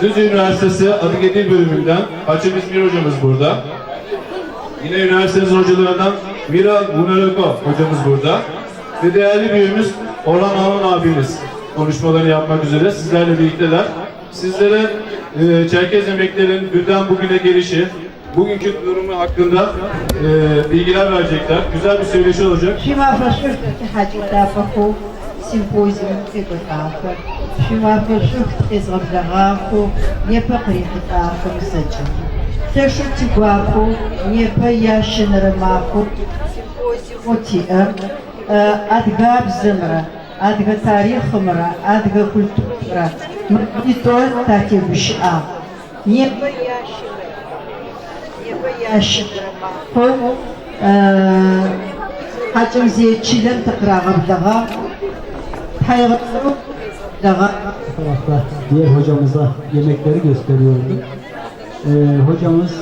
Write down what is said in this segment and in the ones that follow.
Düzce Üniversitesi Adıge Dil Bölümünden Hacı İzmir hocamız burada. Yine üniversitemizin hocalarından Mira Gunareko hocamız burada. Ve değerli büyüğümüz Orhan Alman abimiz konuşmalarını yapmak üzere sizlerle birlikteler. Sizlere Çerkez yemeklerin dünden bugüne gelişi, bugünkü durumu hakkında bilgiler verecekler. Güzel bir söyleşi olacak. سيمبوزيوم تيكوتاخر شما فرشوك تزغبلغاخو نيبا قريحتاخو مسجل تشو تيقواخو نيبا ياشن رماخو سيمبوزيوم تيئر أدقاب زمرة أدقى تاريخ مرة أدقى كولتورة مقديتو تاكي بشعا نيبا ياشن رماخو حاجم زي تشيلن تقرا غبلغا Diğer hocamıza yemekleri gösteriyordu. Hocamız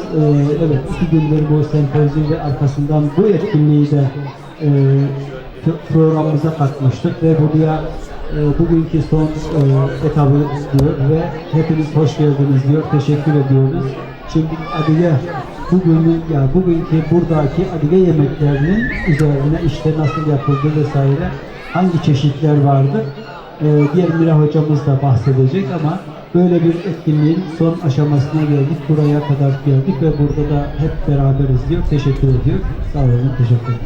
evet 2 gündür bu sempozyum ve arkasından bu etkinliği de programımıza katmıştık ve buraya bugünkü son etabı diyor ve hepiniz hoş geldiniz diyor. Teşekkür ediyoruz. Şimdi Adige bugünkü buradaki Adige yemeklerinin üzerine işte nasıl yapıldı vesaire, hangi çeşitler vardı, diğer Mira hocamız da bahsedecek ama böyle bir etkinliğin son aşamasına geldik, buraya kadar geldik ve burada da hep beraberiz diyor. Teşekkür ediyor. Sağ olun, teşekkür ederim.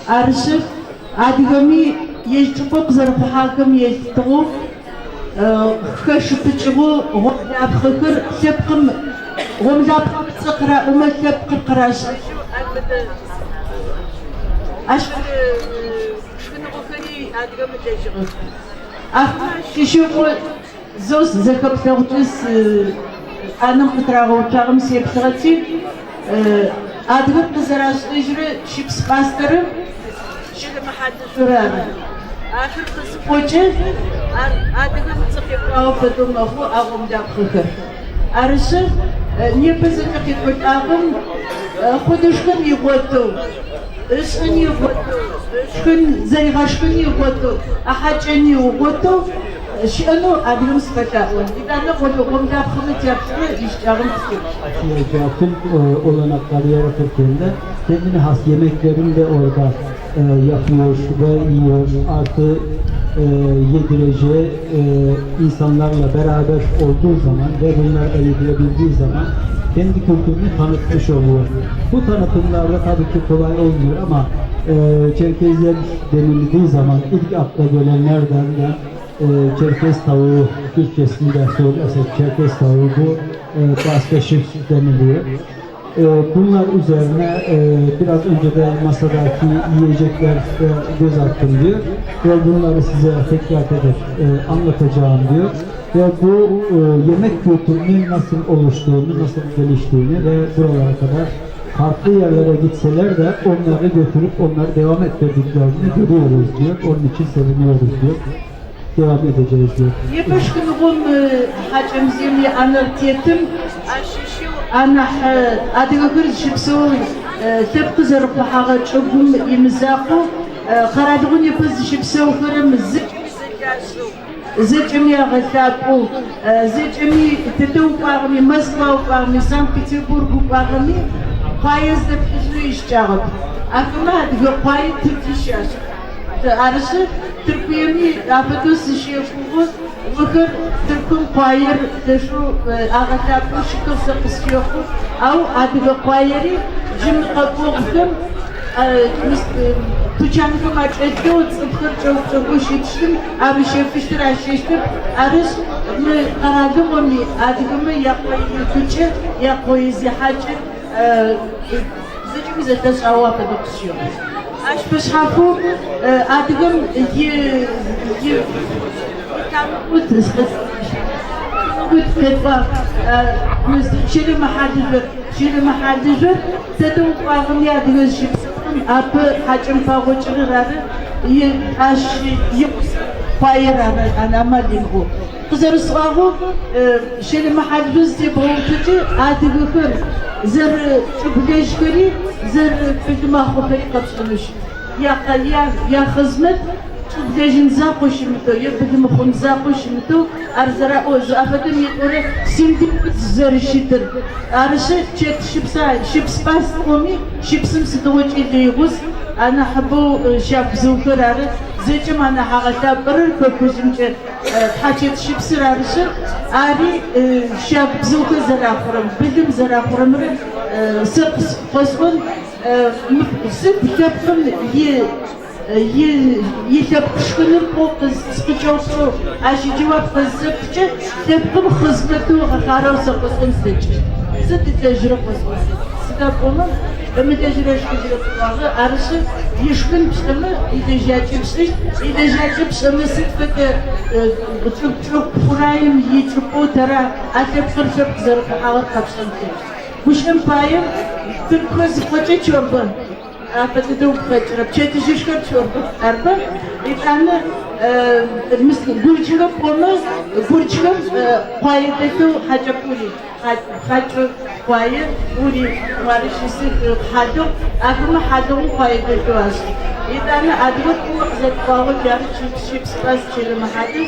Arşiv Adıgami yeştukuk zarfı hakim yeştuku kışıpıçığı gomlapıkır sepkım gomlapıkıra uma sepkır kıraşı aşkı şunu okuyun Adıgami teşekkür ahma şişuku zos zakaptağıtız anım kıtrağı uçağım sepsağıtı Adıgı kızarası jüri şips pastırım şimdi mahadı şurada ahir kızı koçu adıgı sıkıp ağıpıdığım afu ağımda kıkır arışı niye bizi kıkıp ağım kuduşkın yıgıtı ışkın yıgıtı ışkın zaygaşkın yıgıtı ahacın yıgıtı şunu adıgım sıkıtağım İdanı kodukumda kıkıp yaptı iştahım kıkıp Tüm olanakları yaratırken de kendine has yemeklerini de orada yapıyor ve yiyor. Artı yedireceği insanlarla beraber olduğu zaman ve bunlar da yedirebildiği zaman kendi kültürünü tanıtmış oluyor. Bu tanıtımlarda tabii ki kolay olmuyor ama Çerkezler denildiği zaman ilk akla gelenlerden de Çerkez tavuğu, Türkçesinde söylersek Çerkez tavuğu bu baskeşif deniliyor. Bunlar üzerine biraz önce de masadaki yiyecekler göz attım diyor ve bunları size tekrar anlatacağım diyor ve bu yemek kültürünün nasıl oluştuğunu, nasıl geliştiğini ve buralara kadar farklı yerlere gitseler de onları götürüp onları devam ettirdiklerini görüyoruz diyor. Onun için seviniyoruz diyor. Devam edeceğiz diyor. Yepuşkunum hacımızı anlatıyorum. Ana adıgır şipsu tepki zarfı hağa çöpüm imzakı karadığın yapız şipsu kırım zık Зачем я хотел, зачем ты упарми, Москва упарми, Санкт-Петербург упарми, поезд приезжал. А куда поезд ты сейчас? Арсы Türkiye'mi yapıtı şişiyorsunuz, bakın Türk'ün payır, şu ağaçlar şıkılsa kısıyorsunuz, au adı payırı, şimdi kapıyorum, Tuçanıkım açıktı, sıfır çok yetiştim, abi şefiştir, aşıştır, arız mı karadım onu, adımı yapmayı Türkçe, yapmayı zihacı, zıcımıza tasavvuf edip kısıyoruz. Aş beshafu adıgım şili mahadizör tedu bağım yadıgız şipsın apı hacım pağuçırırarı aş payırarı anamadin bu kızarı sıvağu şili mahadizör diye boğutucu adıgıkır zır çubgeşkari zır bilmahı pek kapsamış ya hizmet çubgeşin zakoşimito ya bilmahın zakoşimito arzara o zafadım yetore simdim zır şitir arışı çet şipspas komi şipsim sıdıvıç ediyoruz ana bu şap zıvkırarı zıcım ana hağata bırır köpüzümce haçet şipsir arışı ari şap zıvkır zarafırım bildim zarafırım sık fosfon sık yapım yapışkınım o kız sıkıcısı aşı cevap kızıkçı yapım hizmeti hararsa fosfon sıkıcı sıkı tecrübe fosfon sıkı onun mütecrübeşkicilik arışı yışkın pişimi idejacı pişimi sıkıntı çok kurayım yiyip tara atıp kırıp zırhı ağır kapsantı Kuşun payım Türk kızı koca çorba apatı da ukaçırıp çeti şişkar çorba arpa bir tane gurçılık onu gurçılık payındaki hacı puli hacı payı puli varışısı hacı akımı hacı'nın payındaki var bir tane adıgı kuvvet bağı yarı şipspas çelimi hacı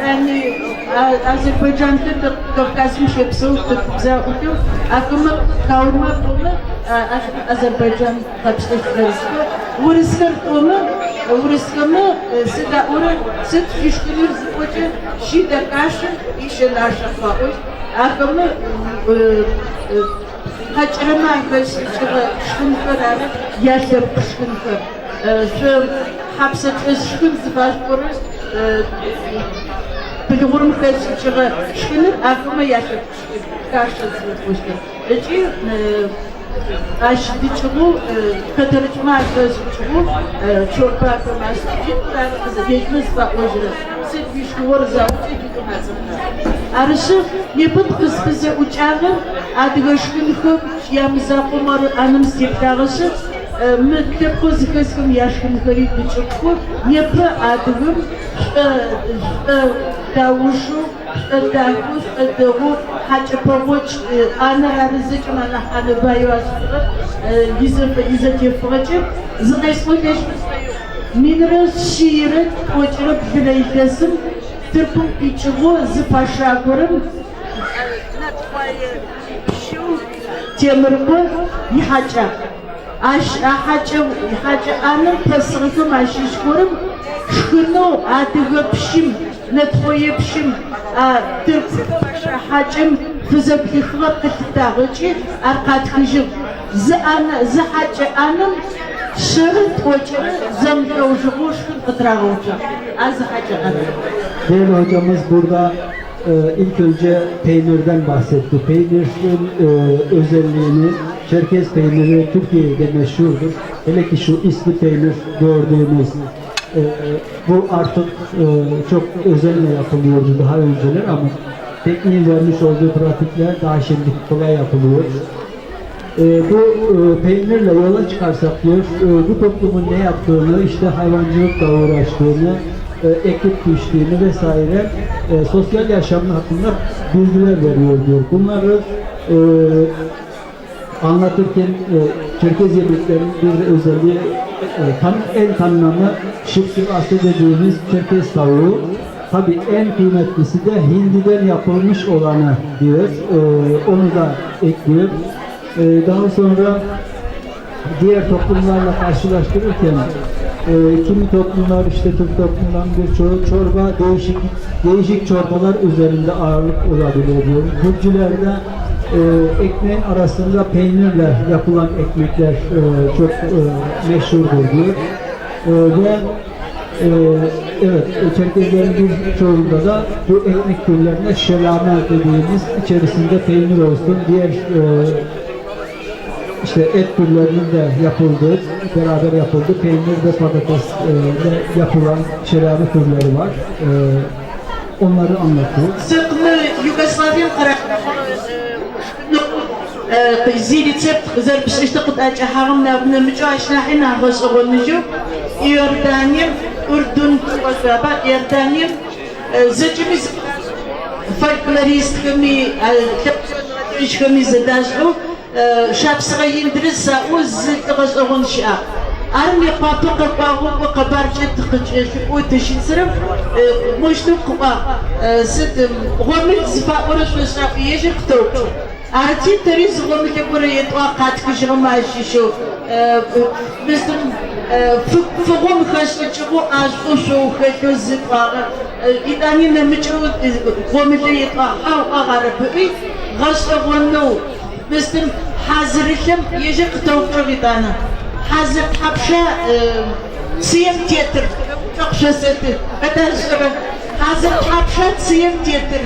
yani Azerbaycan'da Kafkas'ın şepsi güzel oluyor. Akımı kavurma bunu Azerbaycan kapsayıcıları. Uğraşlar onu, uğraşlarını sıda uğra, sıd fişkilir zıpıcı, şide kaşın, işe laşa koy. Akımı kaçırma arkadaşlar, şınkır arı, yaşar şınkır. Şu hapse şınkır zıpıcı Bilgurum kaçıcığı şunun aklıma yaşadık karşısında koştu. Eci aşdı çubuğu katırıcıma arkadaşı çubuğu çorba akılması kızı geçmez ve ojuru. Sık güçlü var zavcı gibi hazırlar. Arışı yapıp kızı uçağı adı göçkün hüp yamıza kumarı anım septağışı Müttep kızım yaşkın kırık çıkıyor. Yapı adıgım davuşu davuz davu hacı pavuç anarızı çana anı bayılaştırıp yüzü fırçıp zıkışma geçmiş. Minrız şiiret koçurup bileylesim Türk'ün içiği zıpaşa görüm natfayı şu temirgü yihaca hacı anın tasırıkım aşışkırım şkını adıgı pişim netfoye pişim Türk hacım fızıplıkla kıtıdağıcı arkatkıcım zı hacı anın şırıt koçarı zıngavcığı şkın kıtırağıcı azı hacı anın. Değerli hocamız burada ilk önce peynirden bahsetti. Peynirin özelliğini Çerkez peyniri Türkiye'de meşhurdur. Hele ki şu isli peynir gördüğümüz bu artık çok özenle yapılıyordu daha önceler ama tekniğin vermiş olduğu pratikler daha şimdi kolay yapılıyor. Bu peynirle yola çıkarsak diyor, bu toplumun ne yaptığını, işte hayvancılıkla uğraştığını, ekip piştiğini vesaire sosyal yaşamın hakkında bilgiler veriyor diyor. Bunları anlatırken Çerkez yemeklerinin bir özelliği en tanımlı şıpşıp aslı dediğimiz Çerkez tavuğu. Tabii en kıymetlisi de hindiden yapılmış olanı diyor. Onu da ekliyor. Daha sonra diğer toplumlarla karşılaştırırken kimi toplumlar işte Türk toplumlarının birçoğu çorba değişik çorbalar üzerinde ağırlık olabiliyor diyor. Gürcülerde ekmeğin arasında peynirle yapılan ekmekler çok meşhurdur diyor. Ve evet, Çerkezlerin birçoğunda da bu ekmek türlerine şelame dediğimiz içerisinde peynir olsun, diğer işte et türlerinin de yapıldığı, beraber yapıldığı peynir ve patatesle yapılan şelame türleri var. Onları anlatıyor. Sıklı Yugoslavyan زي ريسبت زر باش اشتقد اجحرمنا بنمجو عشنا حنا غش غنجو يردانيا اردن وسبا يردانيا زجمز فولكلوريست كمي تبش كمي زداشو شاب صغير درسا وز غش غنشا أرمي قاطع قباغو وقبارجة وتشين سرف مش نقبا ست غمل زفاء ورش وشافي يجي قطوك أرتي تريز غمل كبرى يتوقعت كشغل ماشي شو مثل فغم خشل شغو عشقو شو خشو زفاء إداني نمجو غمل يتوقع وغارب غشل غنو مثل حازرشم يجي قطوك شغيدانا حازر حبشة سيم تيتر تقشة ستر أتاشر حازر حبشة سيم تيتر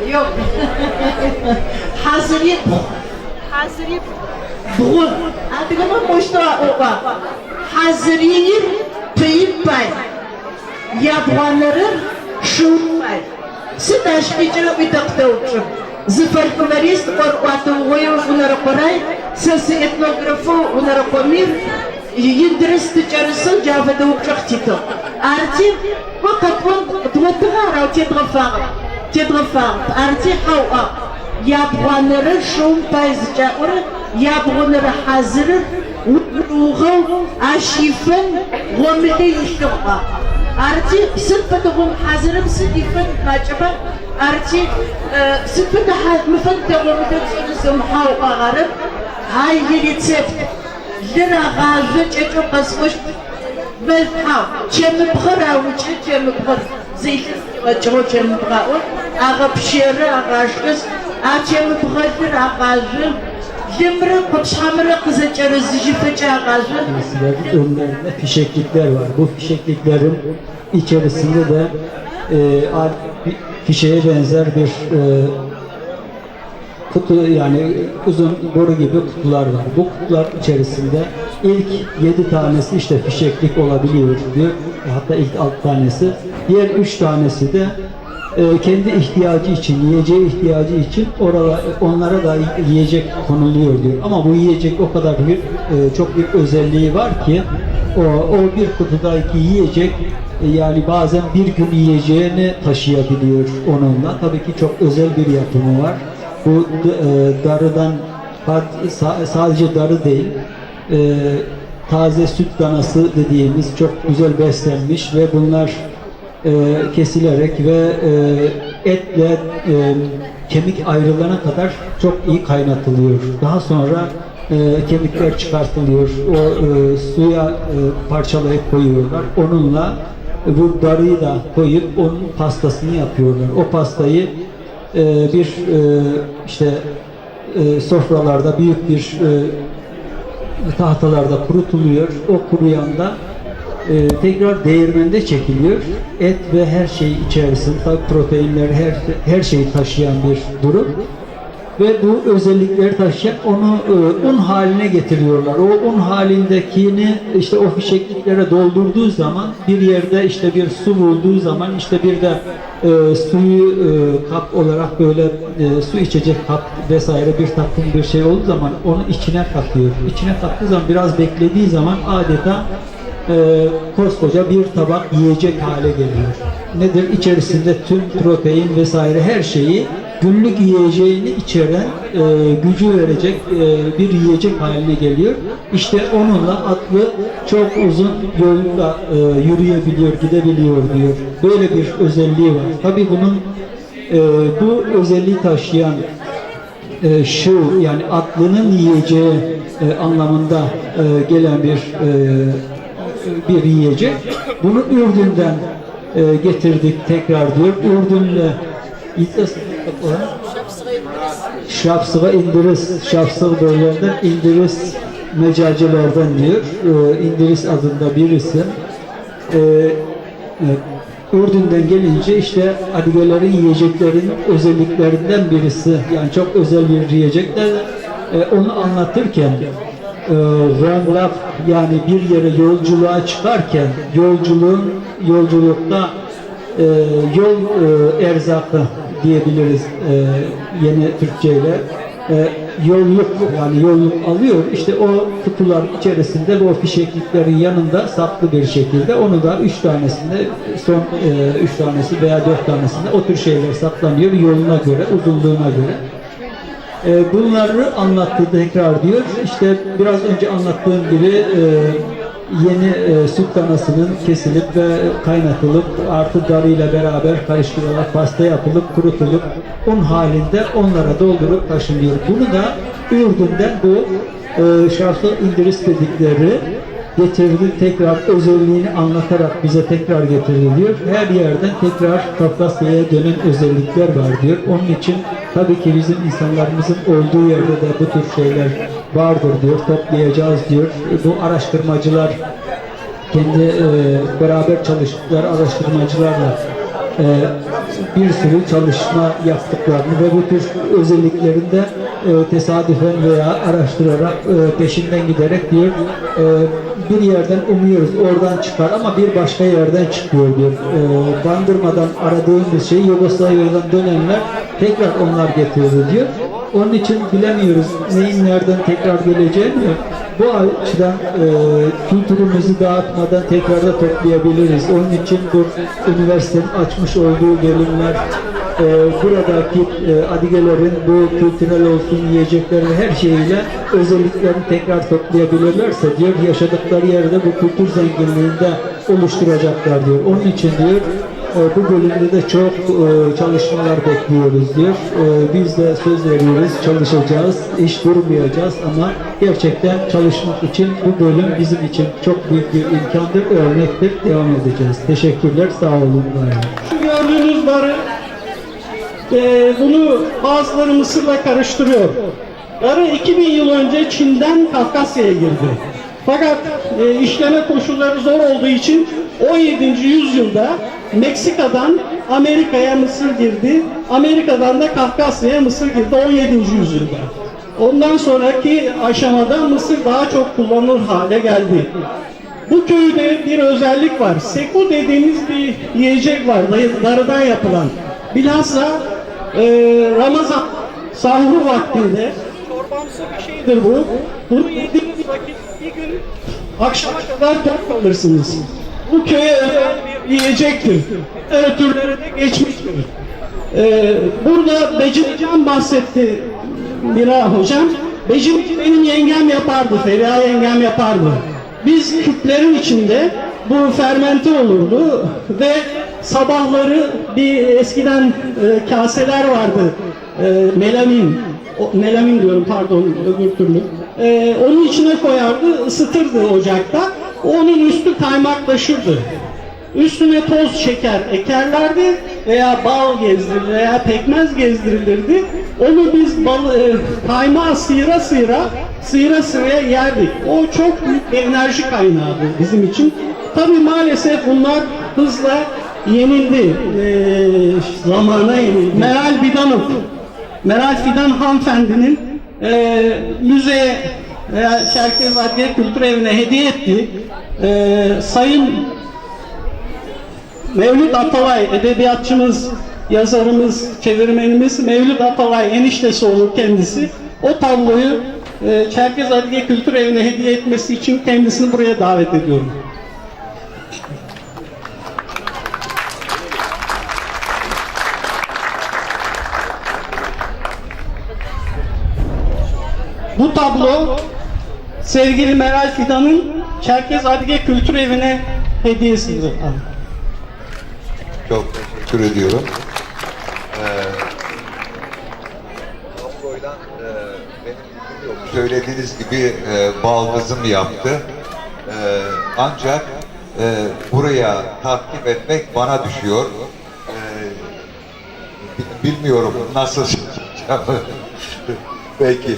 يوم حازرين بغل هذا كمان مشترى أوبا حازرين بين باي يابغانرر شون باي ستاش بيجرى بيتقتوش زفركولاريست قرقاتو ويو ونرقراي ساسي etnografo ونرقمير يدرس تجارسن جافة وقشختيتو أرتي وقت دوتغارا تدغفار أرتي حوقا يابغانر شوم بايز جاور يابغانر حازر وغو عشيفن غملي يشتغا أرتي سلفتهم حازرم سليفن ماجبا أرتي سلفتها مفنتة ومدرسة محاوقة غرب هاي اللي تسفت لنا غازة جاكو قصوش بالحاو كم بغرا وجه كم بغر زي وجهو كم بغاو أغب شيرة أغاشكس أكم بغر أغاجر Limri Kutşamırı kızıcı zifeci ağacı. Önlerinde fişeklikler var. Bu fişekliklerin içerisinde de fişeğe benzer bir kutu, yani uzun boru gibi kutular var. Bu kutular içerisinde ilk 7 tanesi işte fişeklik olabiliyor diyor. Hatta ilk 6 tanesi. Diğer 3 tanesi de kendi ihtiyacı için, yiyeceği ihtiyacı için onlara da yiyecek konuluyor diyor. Ama bu yiyecek o kadar çok bir özelliği var ki o bir kutudaki yiyecek yani bazen bir gün yiyeceğini taşıyabiliyor onunla. Tabii ki çok özel bir yapımı var. Bu darıdan sadece darı değil, taze süt danası dediğimiz çok güzel beslenmiş ve bunlar kesilerek ve etle kemik ayrılana kadar çok iyi kaynatılıyor. Daha sonra kemikler çıkartılıyor. O suya parçalayıp koyuyorlar. Onunla bu darıyı da koyup onun pastasını yapıyorlar. O pastayı bir işte sofralarda büyük bir tahtalarda kurutuluyor. O kuruyanda tekrar değirmende çekiliyor. Et ve her şey içerisinde, tabii proteinler, her şeyi taşıyan bir durum. Ve bu özellikleri taşıyan onu un haline getiriyorlar. O un halindekini işte o fişekliklere doldurduğu zaman bir yerde işte bir su bulduğu zaman işte bir de suyu kap olarak böyle su içecek kap vesaire bir takım bir şey olduğu zaman onu içine katıyor. İçine kattığı zaman biraz beklediği zaman adeta koskoca bir tabak yiyecek hale geliyor. Nedir? İçerisinde tüm protein vesaire her şeyi günlük yiyeceğini içeren, gücü verecek bir yiyecek haline geliyor. İşte onunla atlı çok uzun yolda yürüyebiliyor, gidebiliyor diyor. Böyle bir özelliği var. Tabii bunun bu özelliği taşıyan şu, yani atlının yiyeceği anlamında gelen bir yiyecek. Bunu Ürdün'den getirdik tekrar diyor. Ürdün'le Şapsıga İndiriz, Şapsıga bölgelerinden İndiriz mecacilerden diyor. İndiriz adında bir isim. Ürdün'den gelince işte Adigelerin yiyeceklerin özelliklerinden birisi, yani çok özel bir yiyecekler. Onu anlatırken Ramlaf, yani bir yere yolculuğa çıkarken yolculukta yol erzakı diyebiliriz yeni Türkçeyle. Yolluk, yani yolluk alıyor. İşte o kutular içerisinde bu fişekliklerin yanında saklı bir şekilde, onu da 3 tanesinde, son 3 tanesi veya 4 tanesinde o tür şeyler saklanıyor yoluna göre, uzunluğuna göre. Bunları anlattı tekrar diyor. İşte biraz önce anlattığım gibi yeni süt kanasının kesilip ve kaynatılıp artı darıyla beraber karıştırılarak pasta yapılıp kurutulup un halinde onlara doldurup taşınıyor. Bunu da Ürdün'den bu şartlı indiris dedikleri getirdi, tekrar özelliğini anlatarak bize tekrar getiriliyor. Her yerden tekrar Kafkasya'ya dönen özellikler var diyor. Onun için tabii ki bizim insanlarımızın olduğu yerde de bu tür şeyler vardır diyor. Toplayacağız diyor. Bu araştırmacılar kendi beraber çalıştıkları araştırmacılarla bir sürü çalışma yaptıklarını ve bu tür özelliklerinde tesadüfen veya araştırarak peşinden giderek diyor bir yerden umuyoruz oradan çıkar ama bir başka yerden çıkıyor diyor. Bandırmadan aradığımız şey Yugoslavya'dan dönenler tekrar onlar getirdi diyor. Onun için bilemiyoruz neyin nereden tekrar geleceğini. Bu açıdan kültürümüzü dağıtmadan tekrar da toplayabiliriz. Onun için bu üniversitenin açmış olduğu bölümler buradaki Adigelerin bu kültürel olsun yiyeceklerin her şeyiyle özelliklerini tekrar toplayabilirlerse diyor, yaşadıkları yerde bu kültür zenginliğinde oluşturacaklar diyor. Onun için diyor bu bölümde de çok çalışmalar bekliyoruz diyor. Biz de söz veriyoruz, çalışacağız, hiç durmayacağız ama gerçekten çalışmak için bu bölüm bizim için çok büyük bir imkandır, örnektir, devam edeceğiz. Teşekkürler, sağ olun. Şu gördüğünüz barı, bunu bazıları Mısır'la karıştırıyor. Barı 2000 yıl önce Çin'den Kafkasya'ya girdi. Fakat işleme koşulları zor olduğu için 17. yüzyılda Meksika'dan Amerika'ya Mısır girdi. Amerika'dan da Kafkasya'ya Mısır girdi 17. yüzyılda. Ondan sonraki aşamada Mısır daha çok kullanılır hale geldi. Bu köyde bir özellik var. Seku dediğimiz bir yiyecek var, darıdan yapılan. Bilhassa Ramazan sahuru vaktinde çorbamsı bir şeydir bu. Bunu yediğiniz vakit bir gün akşama kadar tok kalırsınız. Bu köye özel bir yiyecektir. Türlere de geçmiştir. Burada Becerican bahsetti Mira hocam. Becerici benim yengem yapardı, Feriha yengem yapardı. Biz küplerin içinde bu fermente olurdu ve sabahları bir eskiden kaseler vardı. Melamin diyorum pardon öbür türlü. Onun içine koyardı, ısıtırdı ocakta. Onun üstü kaymaklaşırdı. Üstüne toz şeker ekerlerdi veya bal gezdirilirdi veya pekmez gezdirilirdi. Onu biz kaymağı sıyıra sıyıra yerdik. O çok büyük bir enerji kaynağıdır bizim için. Tabii maalesef bunlar hızla yenildi. Zamana yenildi. Meral Fidan hanımefendinin müzeye veya Çerkez Adliye Kültür Evi'ne hediye etti. Sayın Mevlüt Atalay, edebiyatçımız, yazarımız, çevirmenimiz Mevlüt Atalay, eniştesi olur kendisi. O tabloyu Çerkez Adliye Kültür Evi'ne hediye etmesi için kendisini buraya davet ediyorum. Bu tablo sevgili Meral Fidan'ın Çerkez Adige Kültür Evi'ne hediyesidir. Çok teşekkür ediyorum. Tabloyla benim ilgim yok. Söylediğiniz gibi baldızım yaptı. Ancak buraya takdim etmek bana düşüyor. Bilmiyorum nasıl yapacağım. Peki.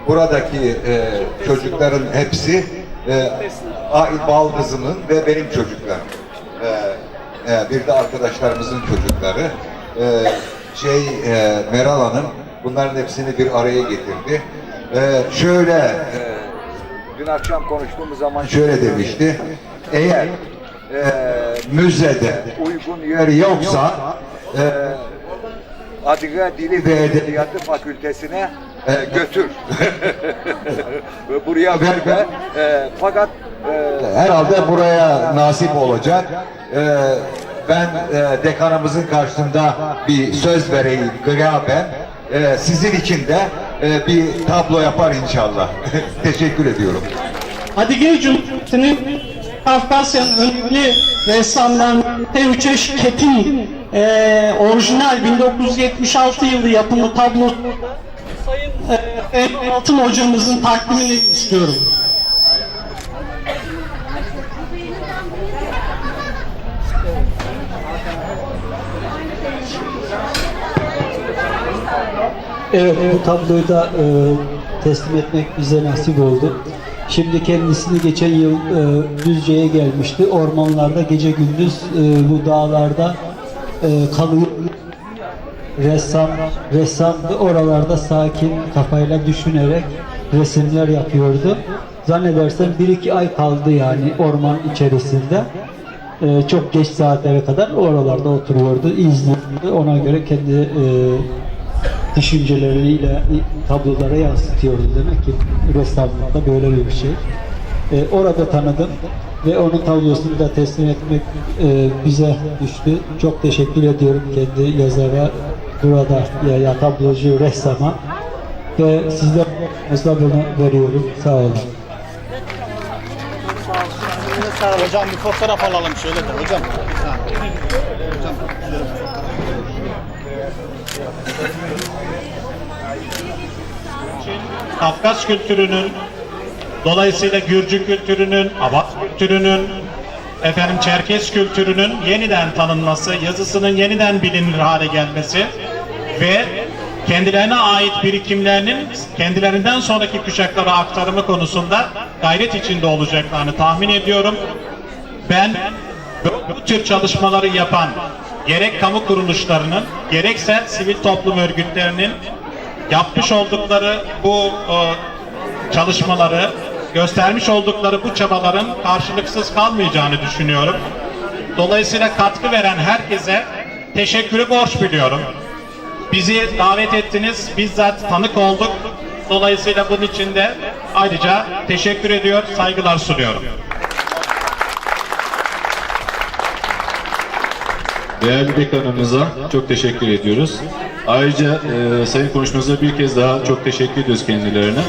Buradaki çocukların hepsi baldızımın ve benim çocuklarım. Bir de arkadaşlarımızın çocukları. Meral Hanım bunların hepsini bir araya getirdi. Dün akşam konuştuğumuz zaman şöyle demişti. Eğer müzede uygun yer yoksa Adige Dili ve Edebiyatı Fakültesine götür. Buraya verme. Fakat herhalde buraya nasip olacak. Ben dekanımızın karşısında bir söz vereyim gıyaben. Sizin için de bir tablo yapar inşallah. Teşekkür ediyorum. Adige Cumhuriyeti'nin Kafkasya'nın önemli ressamlarından Tevçeş Ketin orijinal 1976 yılı yapımı tablosu Sayın Emre Altın hocamızın takdimini istiyorum. Evet, bu tabloyu da teslim etmek bize nasip oldu. Şimdi kendisini geçen yıl Düzce'ye gelmişti. Ormanlarda gece gündüz bu dağlarda kalıyor. Ressamdı. Oralarda sakin kafayla düşünerek resimler yapıyordu. Zannedersem 1-2 ay kaldı yani orman içerisinde. Çok geç saatlere kadar oralarda oturuyordu, izliyordu. Ona göre kendi düşünceleriyle tablolara yansıtıyordu. Demek ki ressamlıkta böyle bir şey. Orada tanıdım ve onun tablosunu da teslim etmek bize düştü. Çok teşekkür ediyorum kendi yazara, burada ya tablocu, ressama ve sizlere bunu veriyorum. Sağ olun. Hocam bir fotoğraf alalım şöyle de hocam. Kafkas kültürünün, dolayısıyla Gürcü kültürünün, Abat kültürünün, Çerkes kültürünün yeniden tanınması, yazısının yeniden bilinir hale gelmesi ve kendilerine ait birikimlerinin kendilerinden sonraki kuşaklara aktarımı konusunda gayret içinde olacaklarını tahmin ediyorum. Ben bu tür çalışmaları yapan gerek kamu kuruluşlarının gerekse sivil toplum örgütlerinin yapmış oldukları bu çalışmaları, göstermiş oldukları bu çabaların karşılıksız kalmayacağını düşünüyorum. Dolayısıyla katkı veren herkese teşekkürü borç biliyorum. Bizi davet ettiniz, bizzat tanık olduk. Dolayısıyla bunun için de ayrıca teşekkür ediyor, saygılar sunuyorum. Değerli dekanımıza çok teşekkür ediyoruz. Ayrıca sayın konuşmacılara bir kez daha çok teşekkür ediyoruz kendilerine.